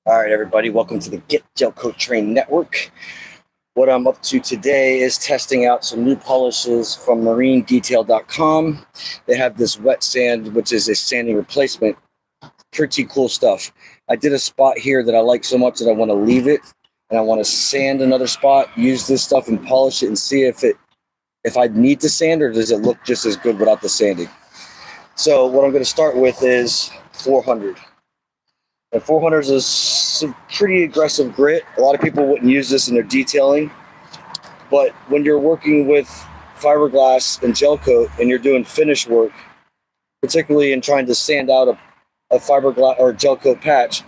All right, everybody, welcome to the Get Gelcoat Train Network. What I'm up to today is testing out some new polishes from marinedetail.com. They have this wet sand, which is a sanding replacement. Pretty cool stuff. I did a spot here that I like so much that I want to leave it, and I want to sand another spot, use this stuff and polish it and see if I need to sand or does it look just as good without the sanding. So what I'm going to start with is 400. And 400 is some pretty aggressive grit. A lot of people wouldn't use this in their detailing, but when you're working with fiberglass and gel coat and you're doing finish work, particularly in trying to sand out a fiberglass or gel coat patch,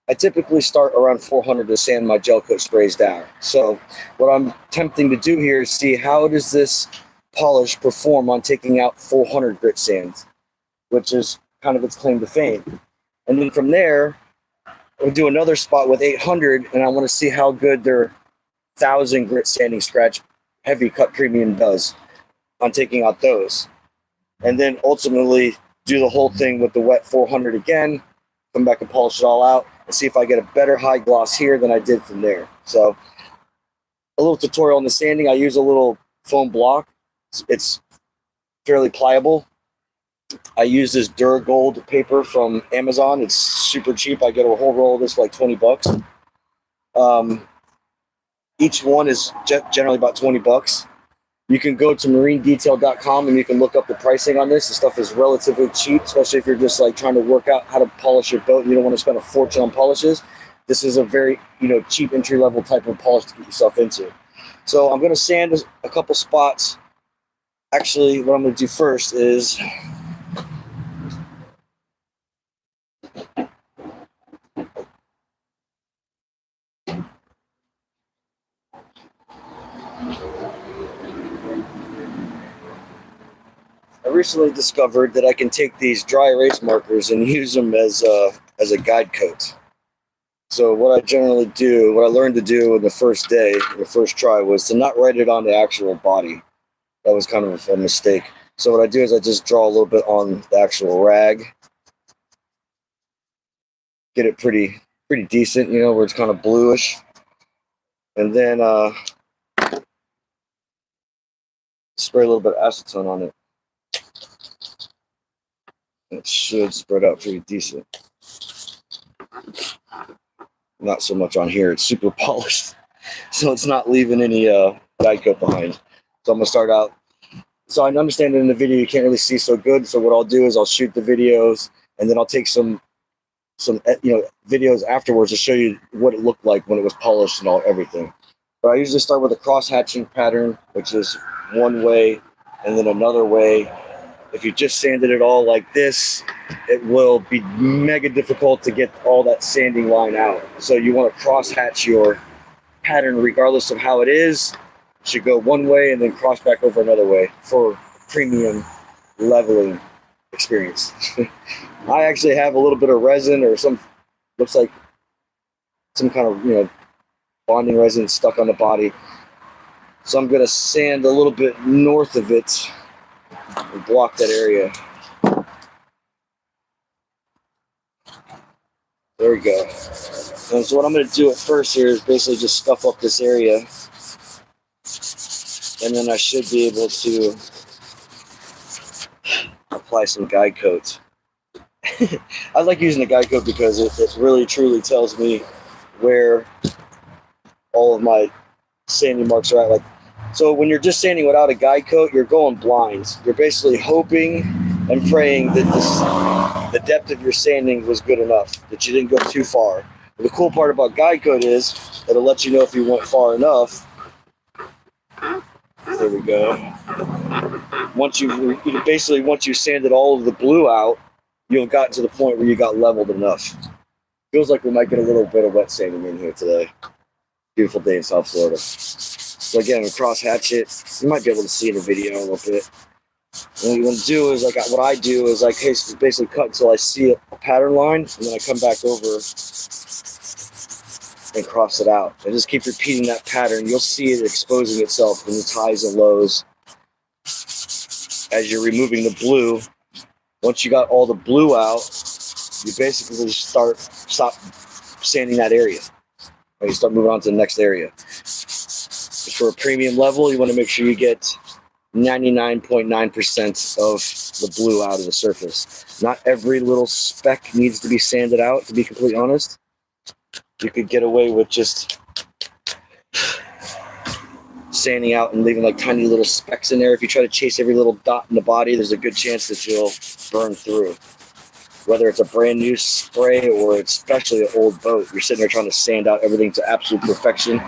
I typically start around 400 to sand my gel coat sprays down. So what I'm attempting to do here is see how does this polish perform on taking out 400 grit sands, which is kind of its claim to fame. And then from there, we'll do another spot with 800, and I want to see how good their 1,000 grit sanding scratch heavy cut premium does on taking out those. And then ultimately do the whole thing with the wet 400 again, come back and polish it all out, and see if I get a better high gloss here than I did from there. So a little tutorial on the sanding. I use a little foam block. It's fairly pliable. I use this Duragold paper from Amazon. It's super cheap. I get a whole roll of this for like 20 bucks. Each one is generally about 20 bucks. You can go to marinedetail.com and you can look up the pricing on this. The stuff is relatively cheap, especially if you're just like trying to work out how to polish your boat and you don't want to spend a fortune on polishes. This is a very, cheap entry-level type of polish to get yourself into. So I'm going to sand a couple spots. Actually, what I'm going to do first is I recently discovered that I can take these dry erase markers and use them as a guide coat. So what I generally do, what I learned to do in the first day, the first try, was to not write it on the actual body. That was kind of a mistake. So what I do is I just draw a little bit on the actual rag, get it pretty decent, where it's kind of bluish, and then spray a little bit of acetone on it. It should spread out pretty decent. Not so much on here. It's super polished, so it's not leaving any guide coat behind. So I'm gonna start out. So I understand that in the video you can't really see so good. So what I'll do is I'll shoot the videos, and then I'll take some videos afterwards to show you what it looked like when it was polished and everything. But I usually start with a cross hatching pattern, which is one way and then another way. If you just sanded it all like this, it will be mega difficult to get all that sanding line out. So you want to cross hatch your pattern regardless of how it is. It should go one way and then cross back over another way for premium leveling experience. I actually have a little bit of resin or looks like some kind of, bonding resin stuck on the body. So I'm going to sand a little bit north of it and block that area. There we go. And so what I'm going to do at first here is basically just scuff up this area, and then I should be able to apply some guide coats. I like using the guide coat because it really truly tells me where all of my sanding marks are at. So when you're just sanding without a guide coat, you're going blind. You're basically hoping and praying that the depth of your sanding was good enough, that you didn't go too far. But the cool part about guide coat is it'll let you know if you went far enough. There we go. Once you sanded all of the blue out, you'll have gotten to the point where you got leveled enough. Feels like we might get a little bit of wet sanding in here today. Beautiful day in South Florida. So again, we cross hatch it. You might be able to see in the video a little bit. And what you want to do is, what I do is I basically cut until I see a pattern line, and then I come back over and cross it out. And just keep repeating that pattern. You'll see it exposing itself in its highs and lows as you're removing the blue. Once you got all the blue out, you basically stop sanding that area. Right, you start moving on to the next area. Just for a premium level, you want to make sure you get 99.9% of the blue out of the surface. Not every little speck needs to be sanded out, to be completely honest. You could get away with just sanding out and leaving like tiny little specks in there. If you try to chase every little dot in the body, there's a good chance that you'll burn through. Whether it's a brand new spray or especially an old boat, you're sitting there trying to sand out everything to absolute perfection.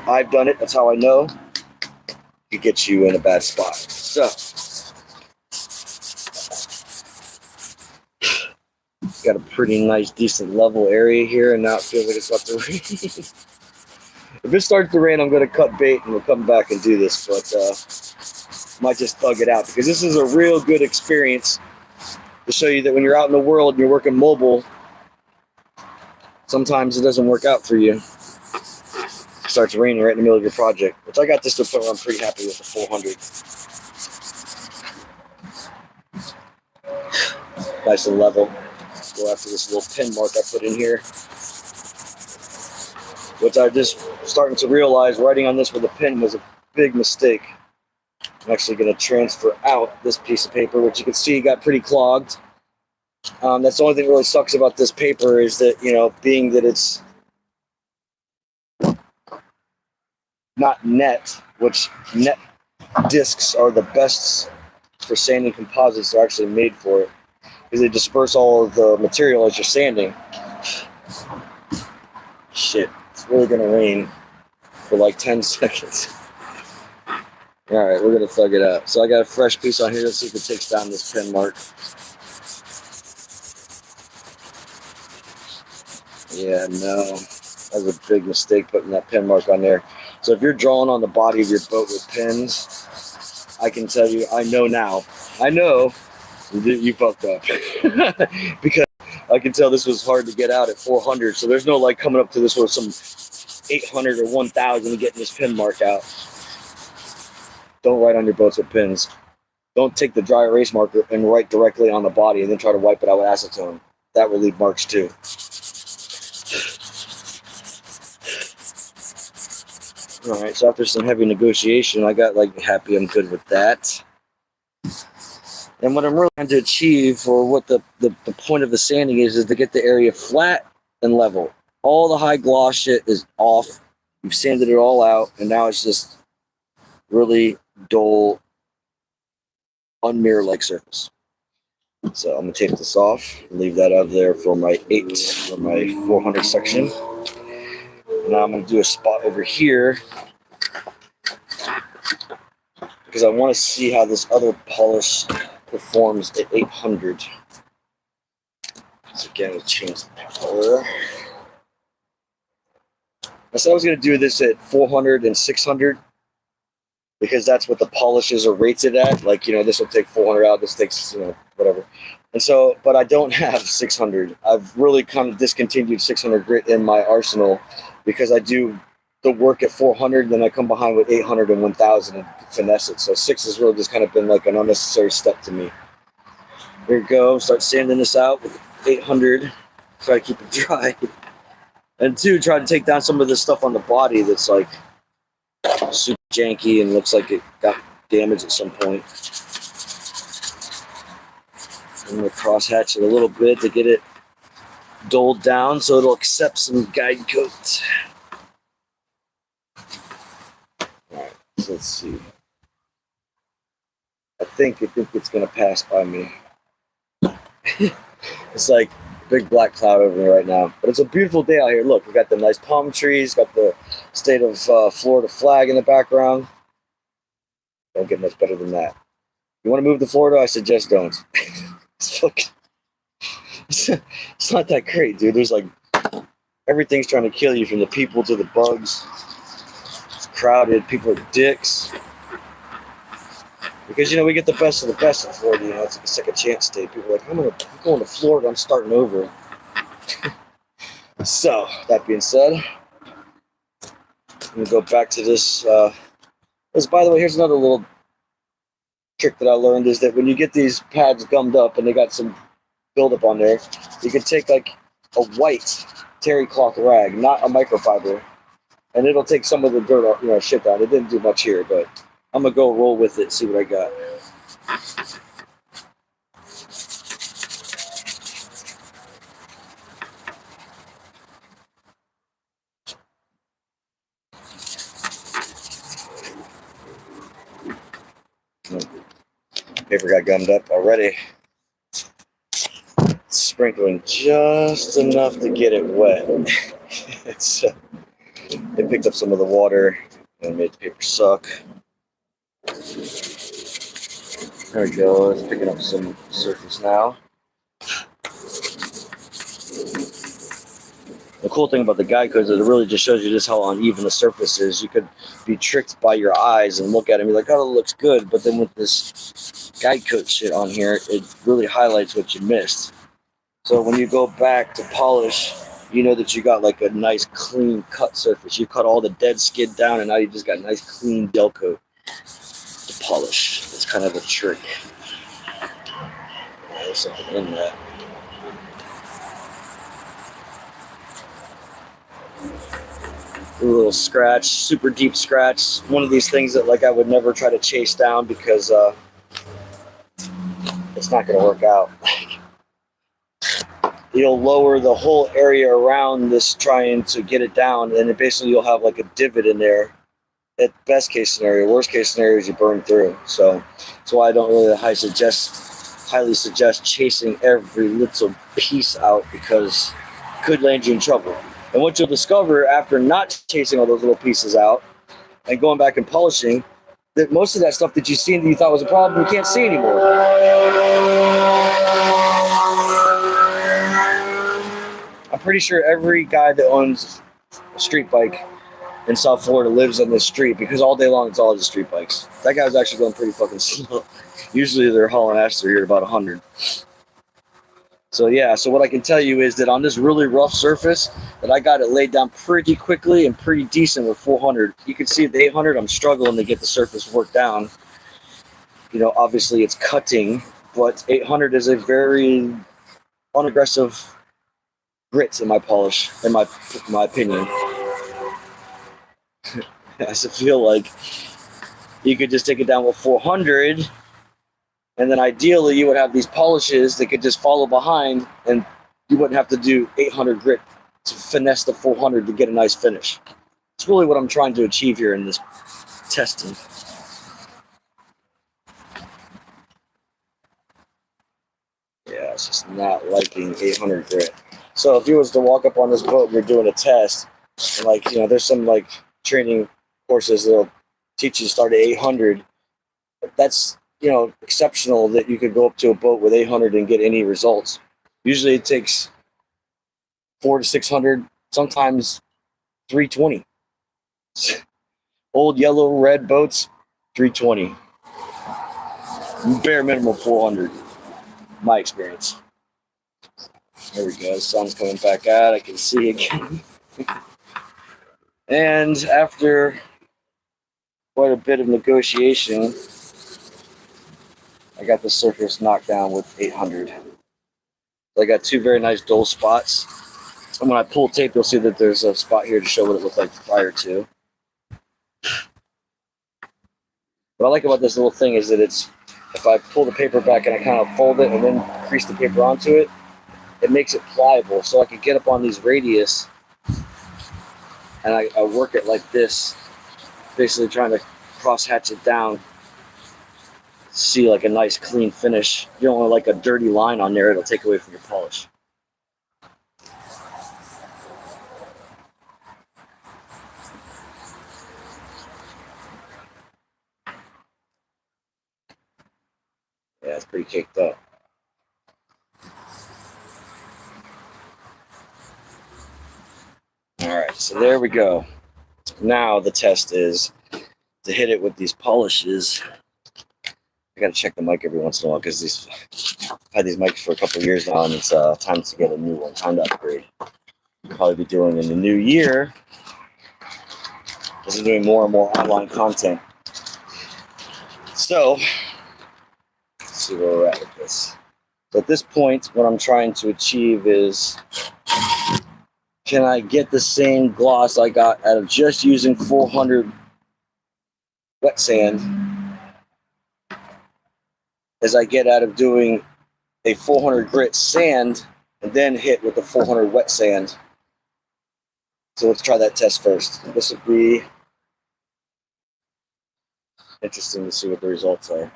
I've done it. That's how I know. It gets you in a bad spot. So, got a pretty nice, decent level area here, and now it feels like it's about to rain. If it starts to rain, I'm going to cut bait and we'll come back and do this, but might just thug it out because this is a real good experience to show you that when you're out in the world and you're working mobile, sometimes it doesn't work out for you. It starts raining right in the middle of your project, which I got this to a point where I'm pretty happy with the 400. Nice and level. Go after this little pin mark I put in here, which I just starting to realize writing on this with a pen was a big mistake. I'm actually going to transfer out this piece of paper, which you can see got pretty clogged. That's the only thing that really sucks about this paper is that, you know, being that it's not net, which net discs are the best for sanding composites. They're actually made for it because they disperse all of the material as you're sanding. Shit, it's really going to rain for like 10 seconds. All right, we're going to thug it out. So I got a fresh piece on here. Let's see if it takes down this pen mark. Yeah, no. That was a big mistake putting that pen mark on there. So if you're drawing on the body of your boat with pins, I can tell you, I know now. I know that you fucked up. Because I can tell this was hard to get out at 400. So there's no like coming up to this with some 800 or 1000 and getting this pin mark out. Don't write on your boats with pins. Don't take the dry erase marker and write directly on the body and then try to wipe it out with acetone. That will leave marks too. All right, so after some heavy negotiation, I got like happy I'm good with that. And what I'm really trying to achieve, or what the point of the sanding is to get the area flat and level. All the high gloss shit is off. You've sanded it all out, and now it's just really dull, unmirror-like surface. So I'm gonna take this off, leave that out there for my 400 section. Now I'm gonna do a spot over here because I want to see how this other polish performs at 800. So again, we'll change the color. I said I was gonna do this at 400 and 600. Because that's what the polishes are rated at. Like, you know, this will take 400 out, this takes, you know, whatever. And so, but I don't have 600. I've really kind of discontinued 600 grit in my arsenal because I do the work at 400, then I come behind with 800 and 1000 and finesse it. So 6 has really just kind of been like an unnecessary step to me. Here we go, start sanding this out with 800. Try to keep it dry. And 2, try to take down some of this stuff on the body that's like super janky and looks like it got damaged at some point. I'm going to cross hatch it a little bit to get it dulled down so it'll accept some guide coat. Alright, so let's see. I think it's going to pass by me. It's like a big black cloud over me right now. But it's a beautiful day out here. Look, we got the nice palm trees, got the state of Florida flag in the background. Don't get much better than that. You want to move to Florida? I suggest don't. It's not that great, dude. There's like everything's trying to kill you, from the people to the bugs. It's crowded. People are dicks. Because, you know, we get the best of the best in Florida. You know, it's like a second chance state. People are like, I'm going to Florida. I'm starting over. So, that being said, I'm going to go back to this. By the way, here's another little trick that I learned, is that when you get these pads gummed up and they got some buildup on there, you can take like a white terry cloth rag, not a microfiber, and it'll take some of the dirt off, shit down. It didn't do much here, but I'm gonna go roll with it, see what I got. Paper got gummed up already. Sprinkling just enough to get it wet. It picked up some of the water and made the paper suck. There we go. It's picking up some surface now. The cool thing about the Gelcoat is it really just shows you just how uneven the surface is. You could be tricked by your eyes and look at it and be like, oh, it looks good. But then with this Gelcoat shit on here, it really highlights what you missed. So when you go back to polish, you know that you got like a nice clean cut surface. You cut all the dead skid down and now you just got nice clean Gelcoat to polish. It's kind of a trick. There's something in that. A little scratch, super deep scratch. One of these things that like I would never try to chase down because it's not going to work out. You'll lower the whole area around this trying to get it down, and basically you'll have like a divot in there. At best case scenario, worst case scenario is you burn through. So that's why I don't really highly suggest chasing every little piece out because it could land you in trouble. And what you'll discover after not chasing all those little pieces out and going back and polishing, that most of that stuff that you seen that you thought was a problem, you can't see anymore. I'm pretty sure every guy that owns a street bike in South Florida lives on this street because all day long it's all just street bikes. That guy was actually going pretty fucking slow. Usually they're hauling ass through here about 100. So yeah, so what I can tell you is that on this really rough surface, that I got it laid down pretty quickly and pretty decent with 400. You can see at the 800, I'm struggling to get the surface worked down. Obviously it's cutting, but 800 is a very unaggressive grit in my polish, in my opinion. I feel like you could just take it down with 400. And then ideally, you would have these polishes that could just follow behind, and you wouldn't have to do 800 grit to finesse the 400 to get a nice finish. It's really what I'm trying to achieve here in this testing. Yeah, it's just not liking 800 grit. So if you was to walk up on this boat and you're doing a test, and there's some training courses that'll teach you to start at 800. That's exceptional that you could go up to a boat with 800 and get any results. Usually it takes 400 to 600, sometimes 320. Old yellow red boats, 320. Bare minimum 400, my experience. There we go, the sun's coming back out, I can see again. And after quite a bit of negotiation, I got the surface knocked down with 800. So I got two very nice dull spots. And when I pull tape, you'll see that there's a spot here to show what it looked like prior to. What I like about this little thing is that if I pull the paper back and I kind of fold it and then crease the paper onto it, it makes it pliable. So I can get up on these radius and I work it like this, basically trying to cross hatch it down. See like a nice clean finish. You don't want like a dirty line on there, it'll take away from your polish. Yeah, it's pretty caked up. Alright, so there we go. Now the test is to hit it with these polishes. I gotta check the mic every once in a while because I've had these mics for a couple of years now, and it's time to get a new one, time to upgrade. I'll probably be doing in the new year. This is doing more and more online content. So, let's see where we're at with this. So at this point, what I'm trying to achieve is can I get the same gloss I got out of just using 400 wet sand as I get out of doing a 400 grit sand and then hit with the 400 wet sand. So let's try that test first. This would be interesting to see what the results are.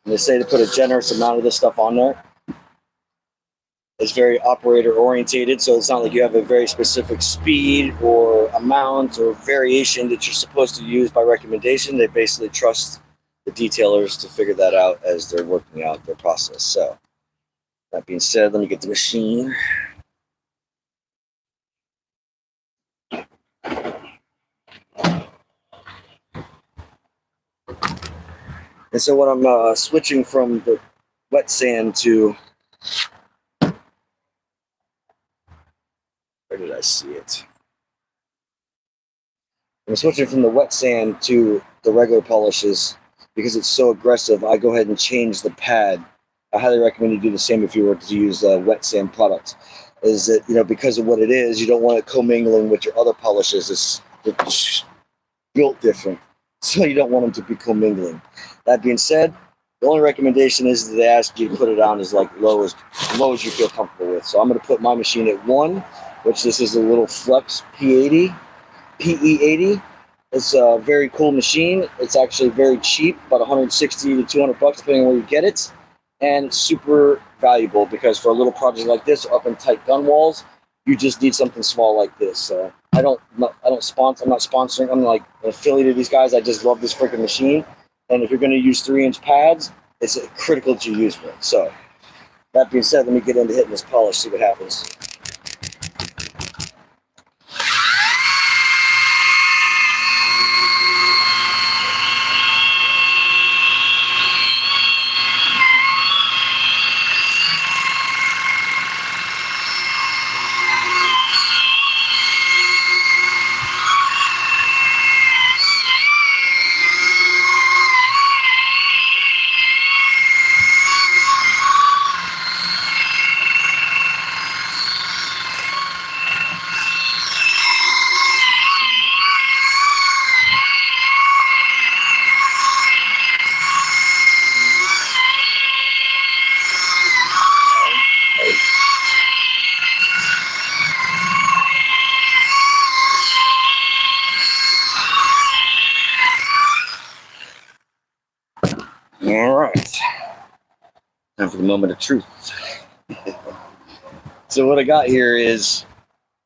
And they say to put a generous amount of this stuff on there. It's very operator orientated, so it's not like you have a very specific speed or amount or variation that you're supposed to use by recommendation. They basically trust the detailers to figure that out as they're working out their process. So that being said, let me get the machine. And so when I'm switching from the wet sand to, where did I see it? I'm switching from the wet sand to the regular polishes because it's so aggressive. I go ahead and change the pad. I highly recommend you do the same if you were to use wet sand products. Is that, you know, because of what it is, you don't want it commingling with your other polishes. It's built different, so you don't want them to be commingling. That being said, the only recommendation is that they ask you to put it on as low as you feel comfortable with. So I'm going to put my machine at 1, which this is a little Flex PE80. It's a very cool machine. It's actually very cheap, about 160 to 200 bucks depending on where you get it, and it's super valuable because for a little project like this, up in tight gun walls, you just need something small like this. I'm not sponsoring. I'm like affiliated with these guys. I just love this freaking machine. And if you're going to use 3-inch pads, it's critical to use one. So that being said, let me get into hitting this polish, see what happens. All right, time for the moment of truth. So what I got here is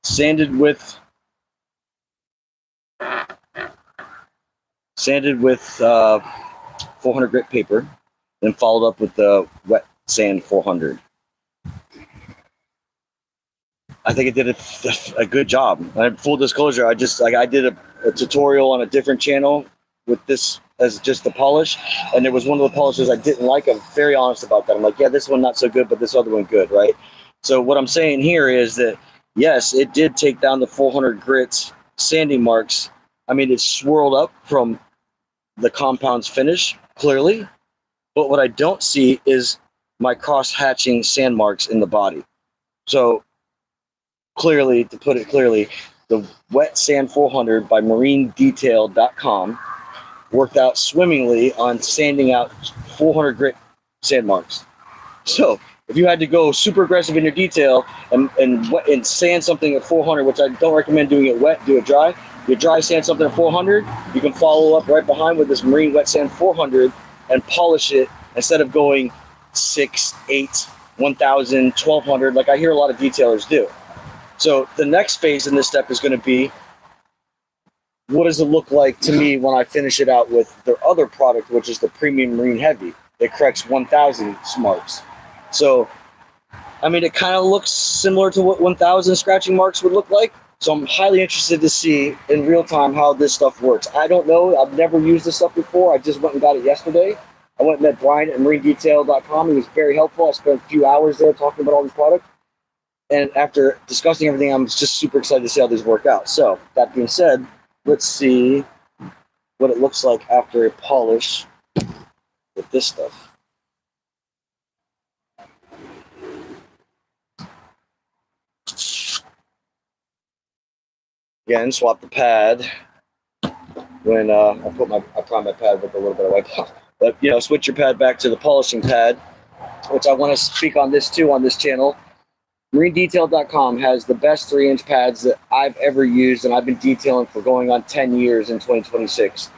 sanded with 400 grit paper, then followed up with the wet sand 400. I think it did a good job. Full disclosure, I did a tutorial on a different channel with this as just the polish, and there was one of the polishes I didn't like. I'm very honest about that. I'm like, yeah, this one not so good, but this other one good, right? So what I'm saying here is that yes, it did take down the 400 grit sanding marks. I mean, it swirled up from the compound's finish clearly, but what I don't see is my cross-hatching sand marks in the body. So clearly, to put it clearly, the Wet Sand 400 by MarineDetail.com worked out swimmingly on sanding out 400 grit sand marks. So if you had to go super aggressive in your detail and sand something at 400, which I don't recommend doing it wet, do it dry. You dry sand something at 400, you can follow up right behind with this Marine Wet Sand 400 and polish it instead of going 6, 8, 1000, 1200 like I hear a lot of detailers do. So the next phase in this step is going to be, what does it look like to me when I finish it out with their other product, which is the Premium Marine Heavy. It corrects 1000 marks. So, I mean, it kind of looks similar to what 1000 scratching marks would look like. So I'm highly interested to see in real time how this stuff works. I don't know. I've never used this stuff before. I just went and got it yesterday. I went and met Brian at MarineDetail.com. He was very helpful. I spent a few hours there talking about all these products. And after discussing everything, I'm just super excited to see how these work out. So that being said, let's see what it looks like after a polish with this stuff. Again, swap the pad when I prime my pad with a little bit of wipe off. But you know, switch your pad back to the polishing pad, which I want to speak on this too on this channel. MarineDetail.com has the best 3-inch pads that I've ever used, and I've been detailing for going on 10 years in 2026.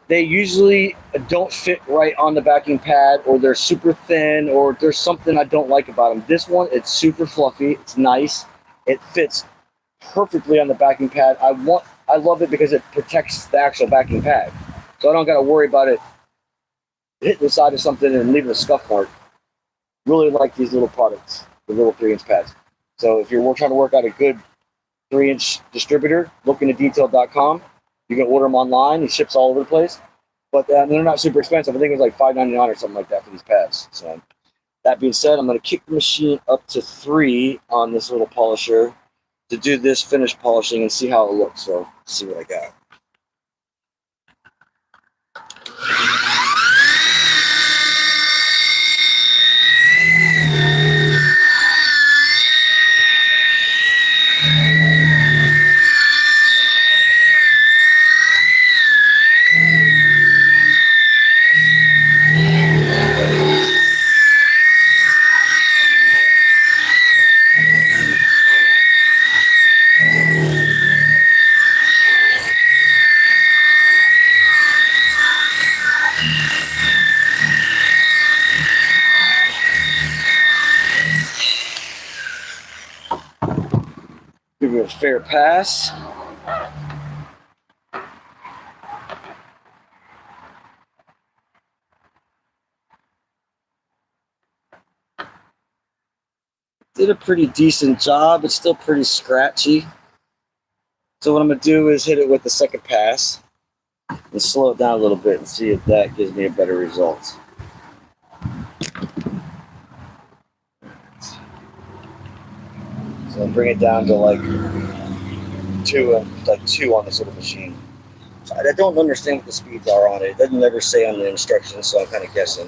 They usually don't fit right on the backing pad, or they're super thin, or there's something I don't like about them. This one, it's super fluffy, it's nice, it fits perfectly on the backing pad. I love it because it protects the actual backing pad, so I don't got to worry about it hitting the side of something and leaving a scuff mark. Really like these little products, the little 3-inch pads. So if you're trying to work out a good 3-inch distributor, look into detail.com. You can order them online. He ships all over the place, but they're not super expensive. I think it was like $5.99 or something like that for these pads. So that being said, I'm going to kick the machine up to 3 on this little polisher to do this finish polishing and see how it looks. So let's see what I got. Give it a fair pass. Did a pretty decent job. It's still pretty scratchy. So what I'm going to do is hit it with the second pass and slow it down a little bit and see if that gives me a better result. So I'll bring it down to like 2 on this little machine. So I don't understand what the speeds are on it. It doesn't ever say on the instructions, so I'm kind of guessing.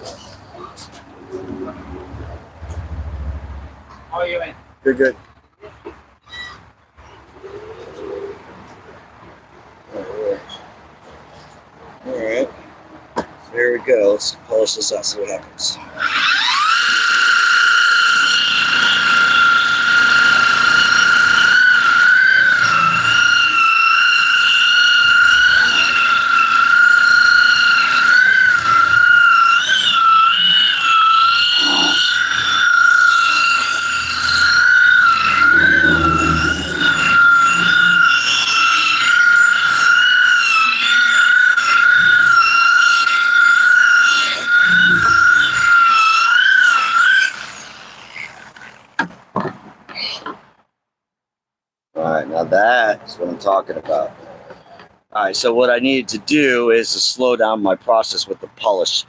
How are you, man? You're good. Alright. So here we go. Let's polish this out, see what happens. Alright, now that's what I'm talking about. Alright, so what I needed to do is to slow down my process with the polish.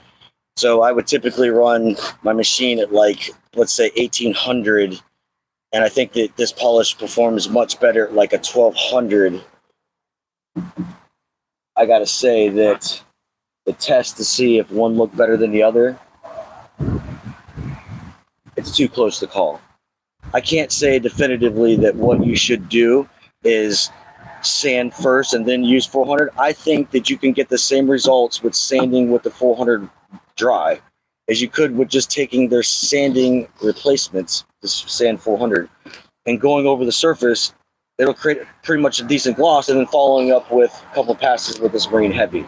So I would typically run my machine at like, let's say 1800, and I think that this polish performs much better at like a 1200. I gotta say that the test to see if one looked better than the other, it's too close to call. I can't say definitively that what you should do is sand first and then use 400. I think that you can get the same results with sanding with the 400 dry as you could with just taking their sanding replacements, this sand 400, and going over the surface. It'll create pretty much a decent gloss, and then following up with a couple of passes with this Marine Heavy.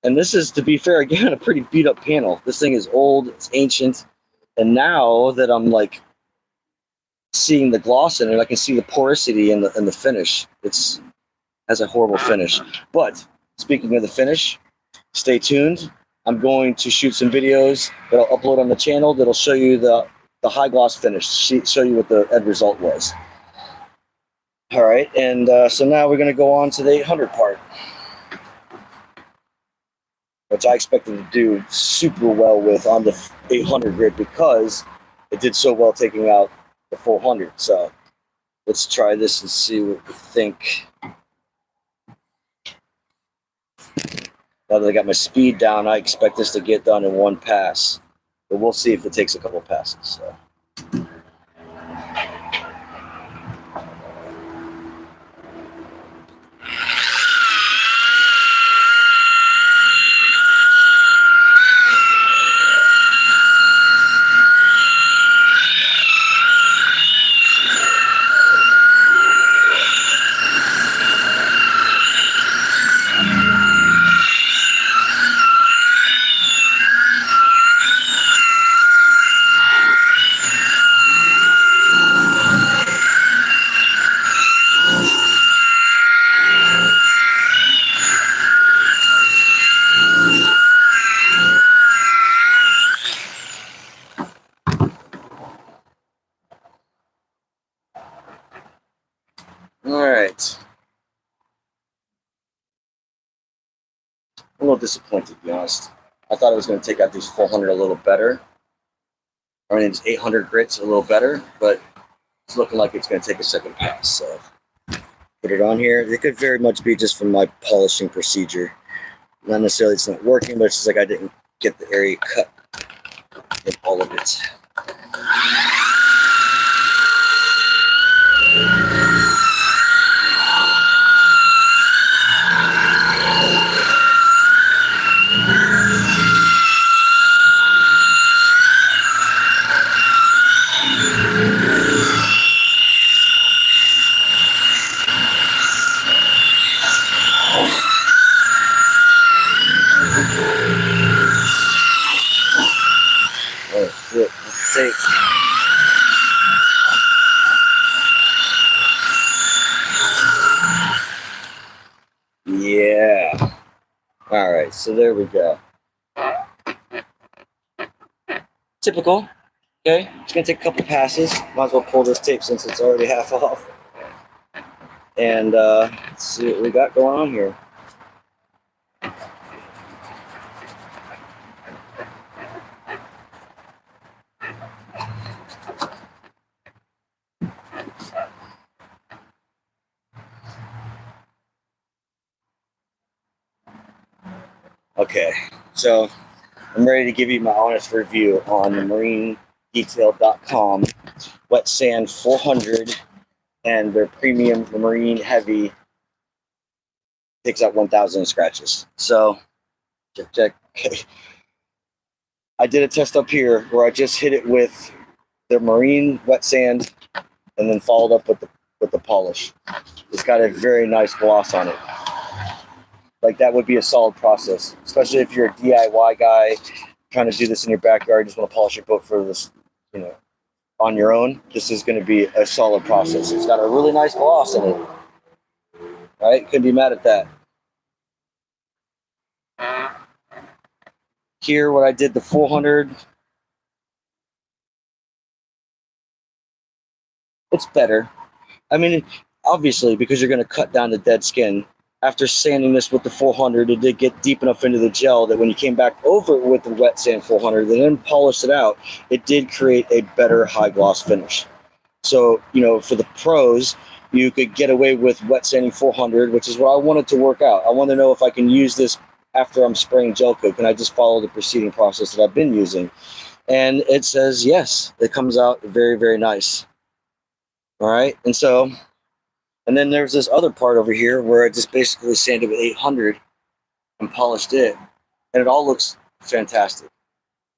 And this is, to be fair, again, a pretty beat up panel. This thing is old, it's ancient, and now that I'm like seeing the gloss in it, I can see the porosity in the finish. It's has a horrible finish. But speaking of the finish, stay tuned. I'm going to shoot some videos that I'll upload on the channel that'll show you the high gloss finish, show you what the end result was. All right, and so now we're going to go on to the 800 part, which I expected to do super well with on the 800 grid because it did so well taking out the 400. So let's try this and see what we think. Now that I got my speed down, I expect this to get done in one pass, but we'll see if it takes a couple passes. So. All right. I'm a little disappointed, to be honest. I thought I was going to take out these 400 a little better. I mean, these 800 grits a little better, but it's looking like it's going to take a second pass. So put it on here. It could very much be just from my polishing procedure. Not necessarily it's not working, but it's just like I didn't get the area cut in all of it. Oh shit, let's see. Yeah. All right, so there we go. Typical. Okay, it's gonna take a couple passes. Might as well pull this tape since it's already half off. And let's see what we got going on here. Okay, so I'm ready to give you my honest review on the marinedetail.com wet sand 400 and their premium marine heavy takes out 1,000 scratches. So check. Okay. I did a test up here where I just hit it with the marine wet sand and then followed up with the polish. It's got a very nice gloss on it. Like that would be a solid process, especially if you're a DIY guy trying to do this in your backyard. Just want to polish your boat for this, on your own. This is going to be a solid process. It's got a really nice gloss in it. Right? Couldn't be mad at that. Here, what I did the 400, it's better. I mean, obviously, because you're going to cut down the dead skin. After sanding this with the 400, it did get deep enough into the gel that when you came back over with the wet sand 400 and then polished it out, it did create a better high gloss finish. So, for the pros, you could get away with wet sanding 400, which is what I wanted to work out. I want to know if I can use this after I'm spraying Gelcoat. Can I just follow the preceding process that I've been using? And it says yes. It comes out very, very nice. All right. And then there's this other part over here where I just basically sanded with 800 and polished it. And it all looks fantastic.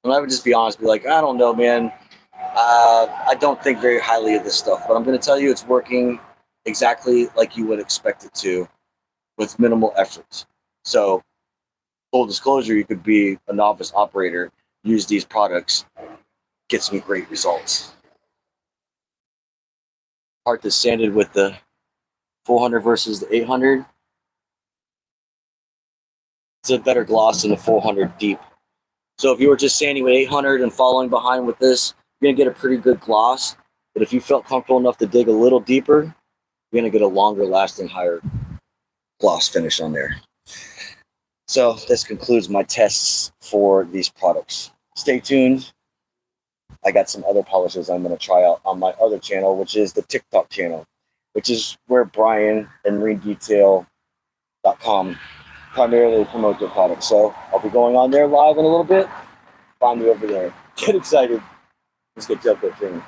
And I would just be honest, be like, I don't know, man. I don't think very highly of this stuff, but I'm going to tell you it's working exactly like you would expect it to with minimal effort. So, full disclosure, you could be a novice operator, use these products, get some great results. Part that's sanded with the 400 versus the 800. It's a better gloss than the 400 deep. So if you were just sanding with 800 and following behind with this, you're going to get a pretty good gloss. But if you felt comfortable enough to dig a little deeper, you're going to get a longer lasting, higher gloss finish on there. So this concludes my tests for these products. Stay tuned. I got some other polishes I'm going to try out on my other channel, which is the TikTok channel, which is where Brian and marinedetail.com primarily promote their products. So I'll be going on there live in a little bit. Find me over there. Get excited. Let's get Gelcoat training.